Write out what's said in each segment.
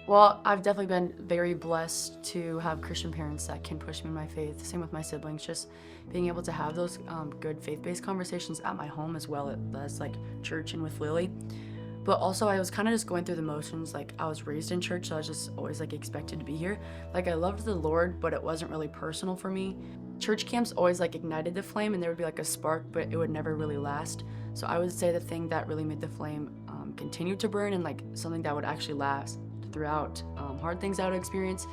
Well, I've definitely been very blessed to have Christian parents that can push me in my faith. Same with my siblings, just being able to have those good faith-based conversations at my home as well as like church and with Lily. But also, I was kind of just going through the motions. Like, I was raised in church, so I was just always like expected to be here. Like, I loved the Lord, but it wasn't really personal for me. Church camps always like ignited the flame, and there would be like a spark, but it would never really last. So I would say the thing that really made the flame continue to burn and like something that would actually last throughout hard things I would experience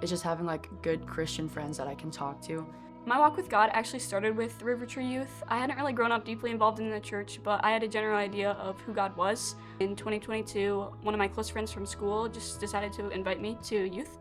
is just having like good Christian friends that I can talk to. My walk with God actually started with River Tree Youth. I hadn't really grown up deeply involved in the church, but I had a general idea of who God was. In 2022, one of my close friends from school just decided to invite me to youth.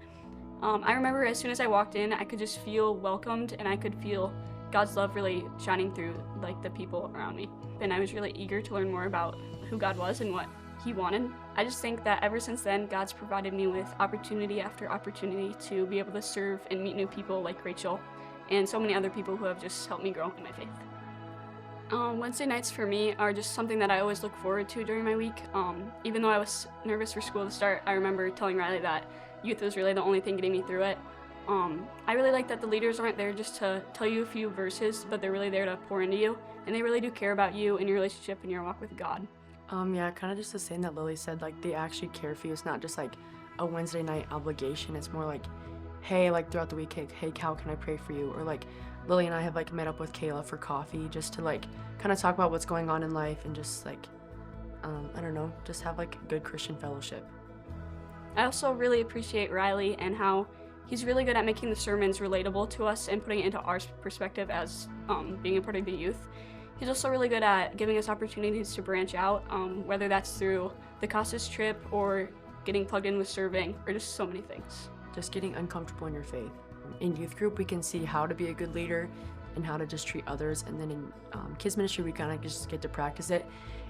I remember as soon as I walked in, I could just feel welcomed and I could feel God's love really shining through like the people around me. And I was really eager to learn more about who God was and what He wanted. I just think that ever since then, God's provided me with opportunity after opportunity to be able to serve and meet new people like Rachel and so many other people who have just helped me grow in my faith. Wednesday nights for me are just something that I always look forward to during my week. Even though I was nervous for school to start, I remember telling Riley that youth was really the only thing getting me through it. I really like that the leaders aren't there just to tell you a few verses, but they're really there to pour into you, and they really do care about you and your relationship and your walk with God. Yeah, kind of just the same that Lily said, like they actually care for you. It's not just like a Wednesday night obligation. It's more like, hey, like throughout the week, hey, Cal, can I pray for you? Or like Lily and I have like met up with Kayla for coffee just to like kind of talk about what's going on in life and just like, I don't know, just have like good Christian fellowship. I also really appreciate Riley and how he's really good at making the sermons relatable to us and putting it into our perspective as being a part of the youth. He's also really good at giving us opportunities to branch out, whether that's through the Casas trip or getting plugged in with serving or just so many things. Just getting uncomfortable in your faith. In youth group, we can see how to be a good leader and how to just treat others. And then in kids ministry, we kind of just get to practice it.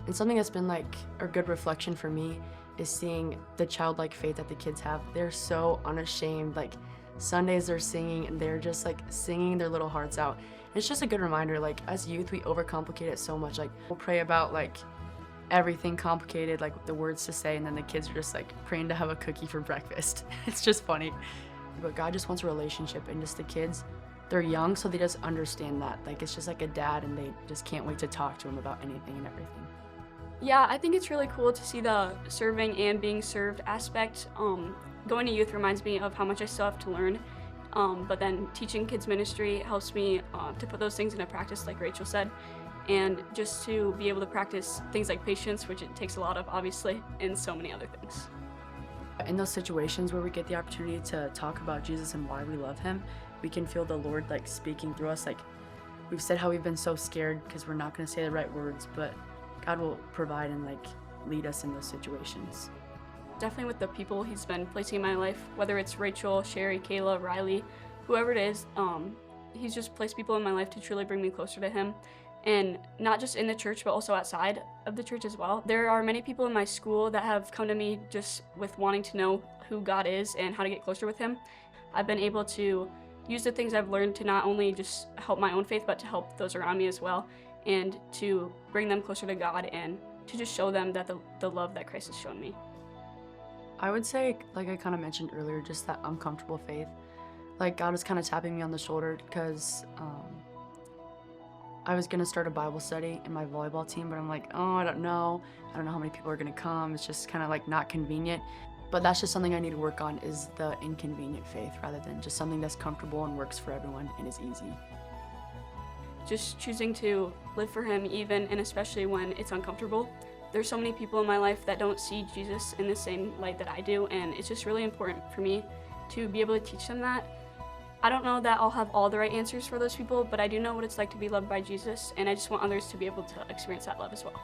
And something that's been like a good reflection for me is seeing the childlike faith that the kids have. They're so unashamed. Like Sundays they're singing and they're just like singing their little hearts out. And it's just a good reminder, like as youth, we overcomplicate it so much. Like we'll pray about like everything complicated, like the words to say, and then the kids are just like praying to have a cookie for breakfast. It's just funny. But God just wants a relationship, and just the kids, they're young, so they just understand that. Like it's just like a dad, and they just can't wait to talk to him about anything and everything. Yeah, I think it's really cool to see the serving and being served aspect. Going to youth reminds me of how much I still have to learn, but then teaching kids ministry helps me to put those things into practice, like Rachel said, and just to be able to practice things like patience, which it takes a lot of, obviously, and so many other things. In those situations where we get the opportunity to talk about Jesus and why we love him, we can feel the Lord like speaking through us. Like we've said how we've been so scared because we're not going to say the right words, but God will provide and like lead us in those situations. Definitely with the people he's been placing in my life, whether it's Rachel, Sherry, Kayla, Riley, whoever it is, he's just placed people in my life to truly bring me closer to him. And not just in the church, but also outside of the church as well. There are many people in my school that have come to me just with wanting to know who God is and how to get closer with him. I've been able to use the things I've learned to not only just help my own faith, but to help those around me as well, and to bring them closer to God and to just show them that the love that Christ has shown me. I would say, like I kind of mentioned earlier, just that uncomfortable faith. Like God was kind of tapping me on the shoulder because I was going to start a Bible study in my volleyball team, but I'm like, oh, I don't know. I don't know how many people are going to come. It's just kind of like not convenient. But that's just something I need to work on, is the inconvenient faith rather than just something that's comfortable and works for everyone and is easy. Just choosing to live for him even and especially when it's uncomfortable. There's so many people in my life that don't see Jesus in the same light that I do, and it's just really important for me to be able to teach them that. I don't know that I'll have all the right answers for those people, but I do know what it's like to be loved by Jesus, and I just want others to be able to experience that love as well.